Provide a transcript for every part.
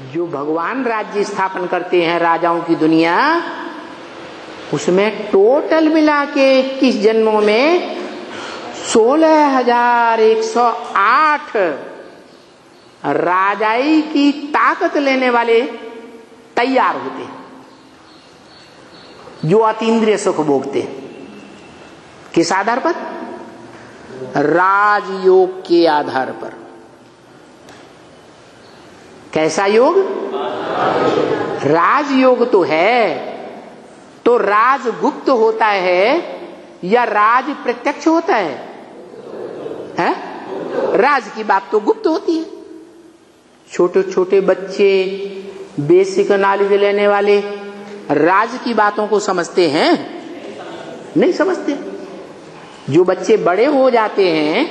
जो भगवान राज्य स्थापन करते हैं, राजाओं की दुनिया, उसमें टोटल मिला के 21 जन्मों में 16,108 राजाई की ताकत लेने वाले तैयार होते हैं, जो अतीन्द्रिय सुख भोगते हैं। किस आधार पर? राजयोग के आधार पर। कैसा योग? राजयोग तो है, तो राज गुप्त होता है या राज प्रत्यक्ष होता है? राज की बात तो गुप्त होती है। छोटे छोटे बच्चे, बेसिक नॉलेज लेने वाले राज की बातों को समझते हैं? नहीं समझते। जो बच्चे बड़े हो जाते हैं,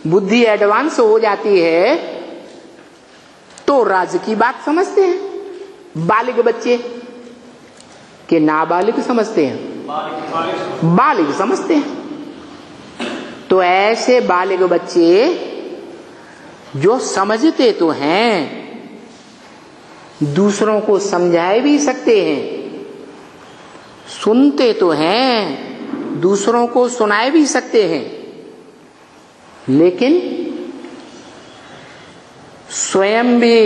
बुद्धि एडवांस हो जाती है, तो राज की बात समझते हैं। बालिग बच्चे के नाबालिग समझते हैं? बालिग समझते हैं। तो ऐसे बालिग बच्चे जो समझते तो हैं, दूसरों को समझा भी सकते हैं, सुनते तो हैं, दूसरों को सुनाए भी सकते हैं, लेकिन स्वयं भी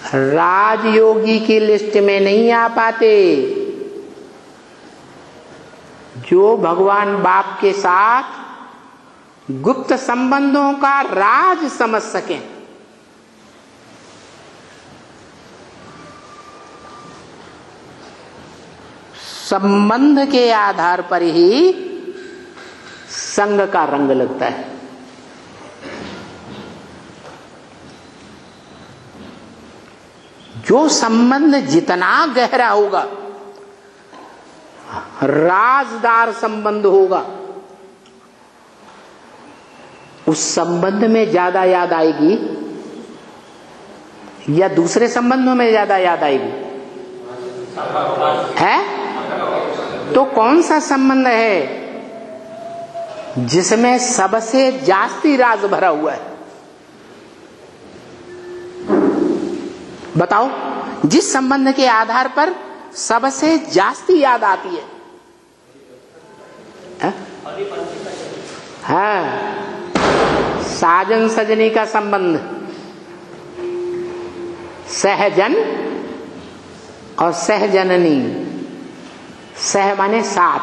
राजयोगी की लिस्ट में नहीं आ पाते, जो भगवान बाप के साथ गुप्त संबंधों का राज समझ सकें। संबंध के आधार पर ही संग का रंग लगता है। जो संबंध जितना गहरा होगा, राजदार संबंध होगा, उस संबंध में ज्यादा याद आएगी या दूसरे संबंधों में ज्यादा याद आएगी? है? तो कौन सा संबंध है जिसमें सबसे जास्ती राज भरा हुआ है? बताओ, जिस संबंध के आधार पर सबसे जास्ती याद आती है? हाँ, साजन सजनी का संबंध, सहजन और सहजननी। सह माने साथ,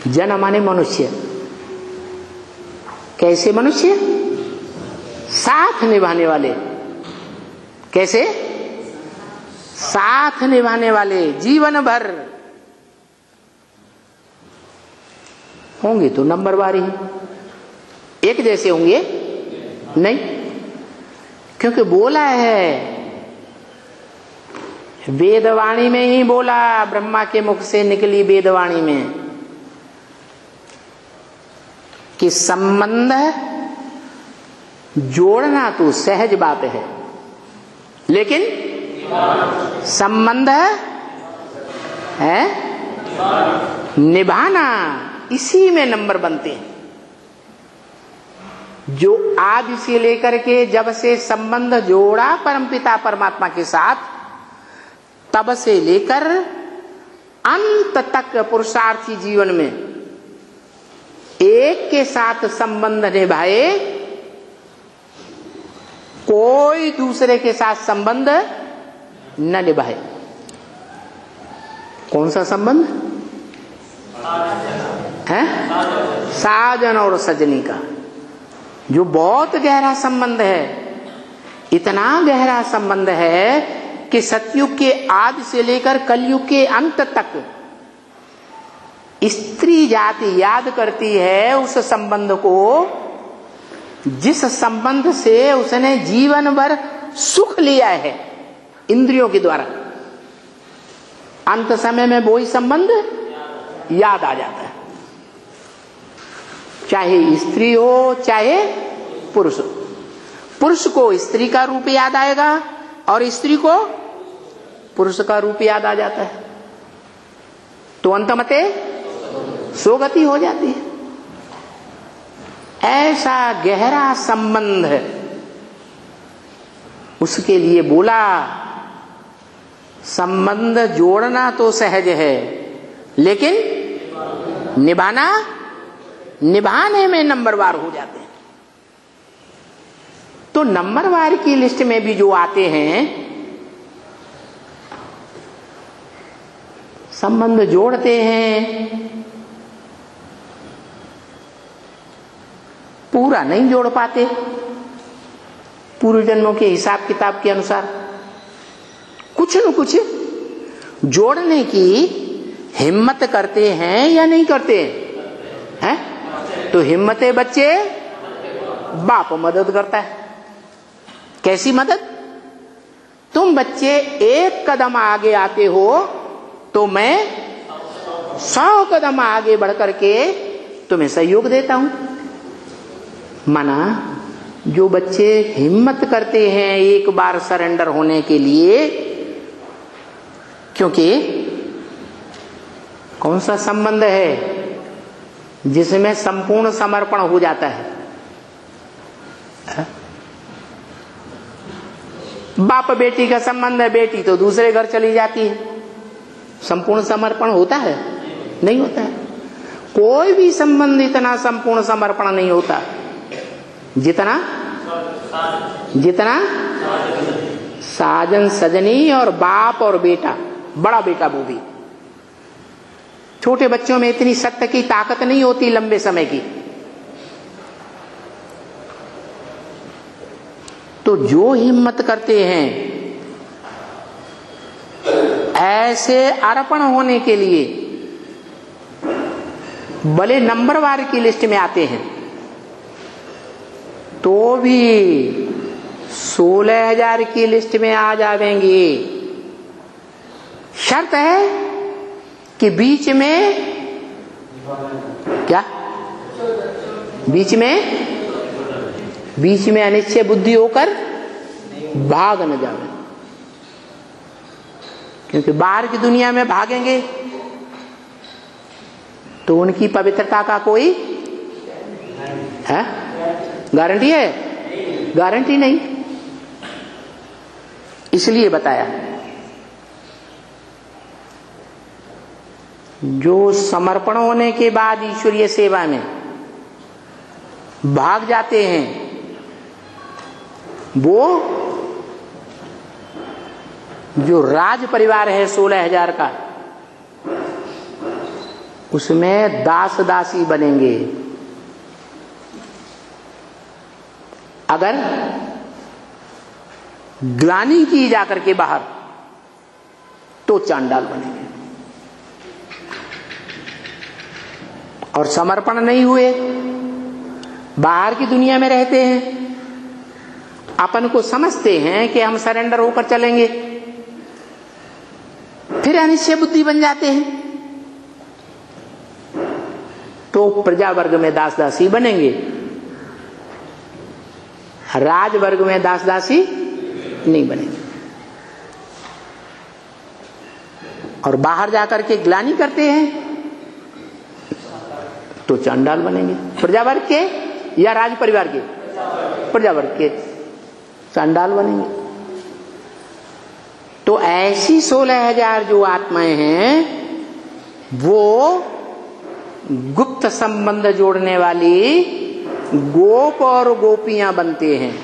जन माने मनुष्य। कैसे मनुष्य? साथ निभाने वाले। कैसे? साथ निभाने वाले, जीवन भर होंगे तो नंबरवार ही, एक जैसे होंगे नहीं, क्योंकि बोला है, वेदवाणी में ही बोला, ब्रह्मा के मुख से निकली वेदवाणी में कि संबंध जोड़ना तो सहज बात है, लेकिन संबंध है निभाना, इसी में नंबर बनते हैं। जो आज से लेकर के जब से संबंध जोड़ा परमपिता परमात्मा के साथ, तब से लेकर अंत तक पुरुषार्थी जीवन में एक के साथ संबंध निभाए, कोई दूसरे के साथ संबंध न निभाए। कौन सा संबंध है? साजन और सजनी का, जो बहुत गहरा संबंध है। इतना गहरा संबंध है कि सतयुग के आदि से लेकर कलयुग के अंत तक स्त्री जाति याद करती है उस संबंध को, जिस संबंध से उसने जीवन भर सुख लिया है इंद्रियों के द्वारा। अंत समय में वही संबंध याद आ जाता है, चाहे स्त्री हो चाहे पुरुष हो। पुरुष को स्त्री का रूप याद आएगा और स्त्री को पुरुष का रूप याद आ जाता है, तो अंतमते सोगति हो जाती है। ऐसा गहरा संबंध उसके लिए बोला संबंध जोड़ना तो सहज है, लेकिन निभाने में नंबरवार हो जाते हैं। तो नंबरवार की लिस्ट में भी जो आते हैं, संबंध जोड़ते हैं, पूरा नहीं जोड़ पाते पूर्व जन्मों के हिसाब किताब के अनुसार, कुछ न कुछ जोड़ने की हिम्मत करते हैं या नहीं करते हैं? तो हिम्मते बच्चे बाप मदद करता है। कैसी मदद? तुम बच्चे एक कदम आगे आते हो तो मैं 100 कदम आगे बढ़ करके तुम्हें सहयोग देता हूं। माना जो बच्चे हिम्मत करते हैं एक बार सरेंडर होने के लिए, क्योंकि कौन सा संबंध है जिसमें संपूर्ण समर्पण हो जाता है? बाप बेटी का संबंध है, बेटी तो दूसरे घर चली जाती है, संपूर्ण समर्पण होता है? नहीं होता है। कोई भी संबंध इतना संपूर्ण समर्पण नहीं होता जितना साजन सजनी और बाप और बेटा, बड़ा बेटा वो भी। छोटे बच्चों में इतनी सत्य की ताकत नहीं होती लंबे समय की। तो जो हिम्मत करते हैं ऐसे अर्पण होने के लिए, भले नंबरवार की लिस्ट में आते हैं तो भी 16,000 की लिस्ट में आ जाएंगे। शर्त है कि बीच में क्या? बीच में अनिश्चय बुद्धि होकर भाग न जावे, क्योंकि बाहर की दुनिया में भागेंगे तो उनकी पवित्रता का कोई है? गारंटी है? गारंटी नहीं। इसलिए बताया जो समर्पण होने के बाद ईश्वरीय सेवा में भाग जाते हैं वो जो राज परिवार है 16,000 का, उसमें दास दासी बनेंगे। अगर ग्लानि की जाकर के बाहर तो चांडाल बनेंगे, और समर्पण नहीं हुए, बाहर की दुनिया में रहते हैं, अपन को समझते हैं कि हम सरेंडर होकर चलेंगे, फिर अनिश्चय बुद्धि बन जाते हैं तो प्रजा वर्ग में दास दासी बनेंगे, राज वर्ग में दास दासी नहीं बनेंगे। और बाहर जाकर के ग्लानि करते हैं तो चांडाल बनेंगे। प्रजा वर्ग के या राज परिवार के? प्रजा वर्ग के चांडाल बनेंगे। तो ऐसी 16,000 जो आत्माएं हैं वो गुप्त संबंध जोड़ने वाली गोप और गोपियां बनते हैं,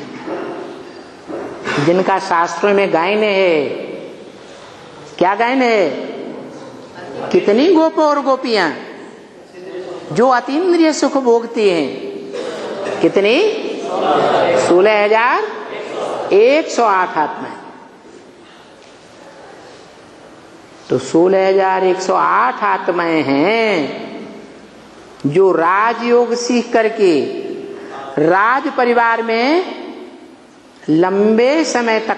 जिनका शास्त्रों में गायन है। क्या गायन है? कितनी गोप और गोपियां जो अतीन्द्रिय सुख भोगती हैं? कितनी? 16,108 आत्माएं। तो 16,108 आत्माएं हैं जो राजयोग सीख करके राज परिवार में लंबे समय तक,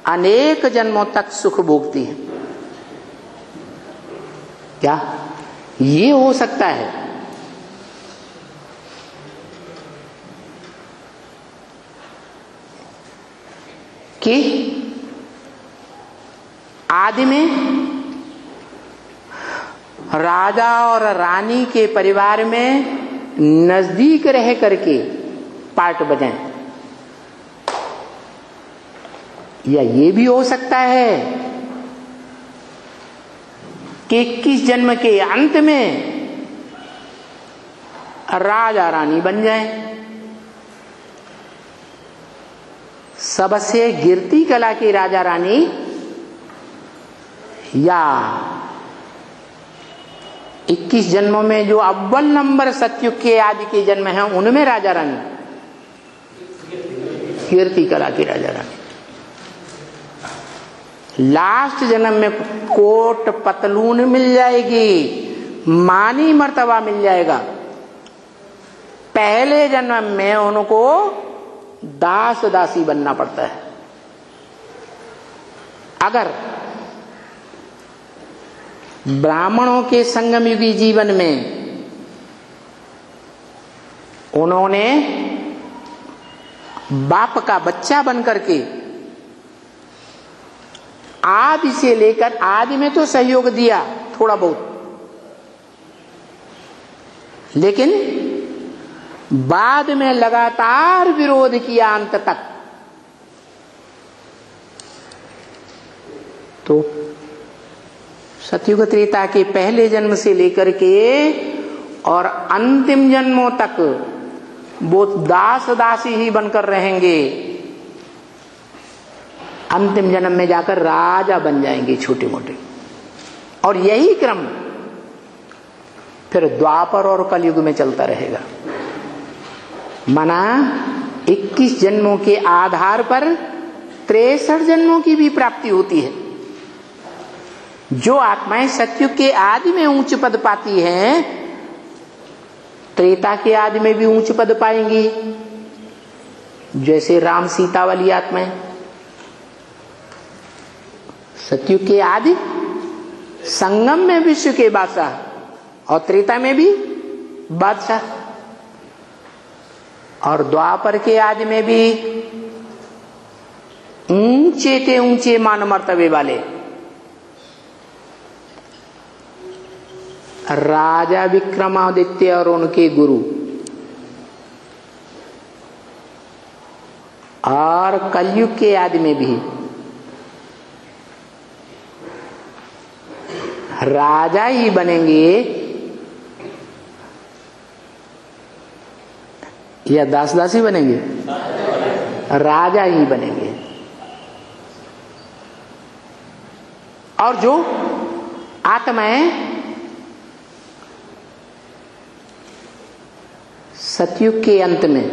अनेक जन्मों तक सुख भोगती हैं। क्या ये हो सकता है कि आदि में राजा और रानी के परिवार में नजदीक रह करके पार्ट बजाएं, या ये भी हो सकता है कि 21 जन्म के अंत में राजा रानी बन जाए। सबसे गिरती कला के राजा रानी या 21 जन्मों में जो अव्वल नंबर सतयुग के आदि के जन्म हैं उनमें राजा रानी, कीर्ति कला की राजा रानी। लास्ट जन्म में कोट पतलून मिल जाएगी, मानी मर्तबा मिल जाएगा। पहले जन्म में उनको दास दासी बनना पड़ता है। अगर ब्राह्मणों के संगमयुगी जीवन में उन्होंने बाप का बच्चा बनकर के आदि से लेकर, आदि में तो सहयोग दिया थोड़ा बहुत, लेकिन बाद में लगातार विरोध किया अंत तक, तो सतयुग त्रेता के पहले जन्म से लेकर के और अंतिम जन्मों तक वो दास दासी ही बनकर रहेंगे। अंतिम जन्म में जाकर राजा बन जाएंगे छोटे मोटे। और यही क्रम फिर द्वापर और कलयुग में चलता रहेगा। माना 21 जन्मों के आधार पर 63 जन्मों की भी प्राप्ति होती है। जो आत्माएं सतयुग के आदि में ऊंच पद पाती हैं, त्रेता के आदि में भी ऊंच पद पाएंगी। जैसे राम सीता वाली आत्माएं सतयुग के आदि संगम में विश्व के बादशाह और त्रेता में भी बादशाह, और द्वापर के आदि में भी ऊंचे के ऊंचे मान मर्तबे वाले राजा विक्रमादित्य और उनके गुरु, और कलयुग के आदि में भी राजा ही बनेंगे या दास दासी बनेंगे? राजा ही बनेंगे। और जो आत्माएं सतयुग के अंत में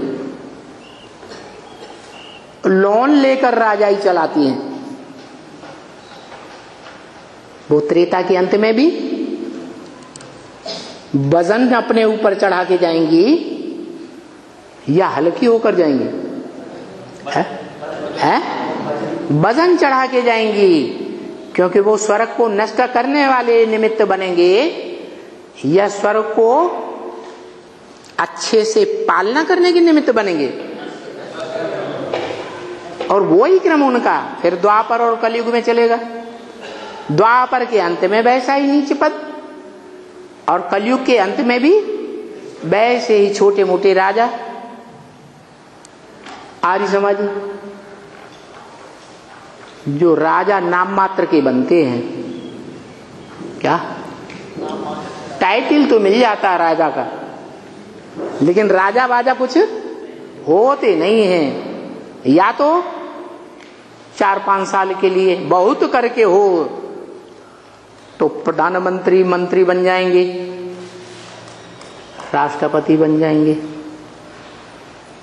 लोन लेकर राजाई चलाती हैं, वो त्रेता के अंत में भी वजन अपने ऊपर चढ़ा के जाएंगी या हल्की होकर जाएंगी? है? वजन चढ़ा के जाएंगी, क्योंकि वो स्वर्ग को नष्ट करने वाले निमित्त बनेंगे या स्वर्ग को अच्छे से पालना करने के निमित्त बनेंगे। और वो ही क्रम उनका फिर द्वापर और कलयुग में चलेगा। द्वापर के अंत में वैसा ही नीच पद, और कलयुग के अंत में भी वैसे ही छोटे मोटे राजा। आर्य समाज जो राजा नाम मात्र के बनते हैं, क्या टाइटल तो मिल जाता है राजा का, लेकिन राजा बाजा कुछ होते नहीं हैं। या तो 4-5 साल के लिए बहुत करके हो तो प्रधानमंत्री मंत्री बन जाएंगे, राष्ट्रपति बन जाएंगे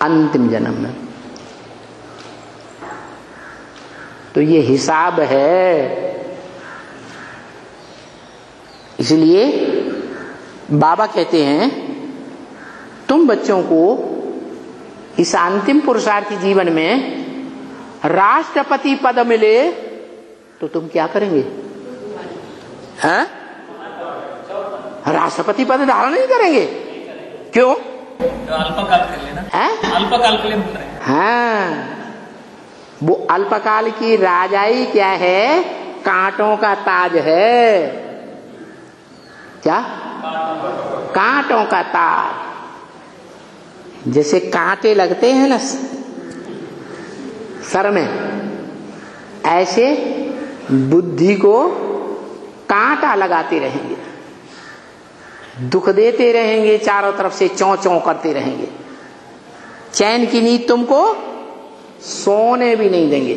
अंतिम जन्म में। तो ये हिसाब है। इसलिए बाबा कहते हैं तुम बच्चों को इस अंतिम पुरुषार्थी जीवन में राष्ट्रपति पद मिले तो तुम क्या करेंगे? हैं? राष्ट्रपति पद धारण नहीं करेंगे? क्यों? अल्पकाल कर लेना। अल्पकाल के लिए बोल रहे हैं। हाँ, वो अल्पकाल की राजाई क्या है? कांटों का ताज है। क्या? कांटों का ताज। जैसे कांटे लगते हैं ना सर में, ऐसे बुद्धि को कांटा लगाते रहेंगे, दुख देते रहेंगे, चारों तरफ से चौं चौं करते रहेंगे, चैन की नींद तुमको सोने भी नहीं देंगे।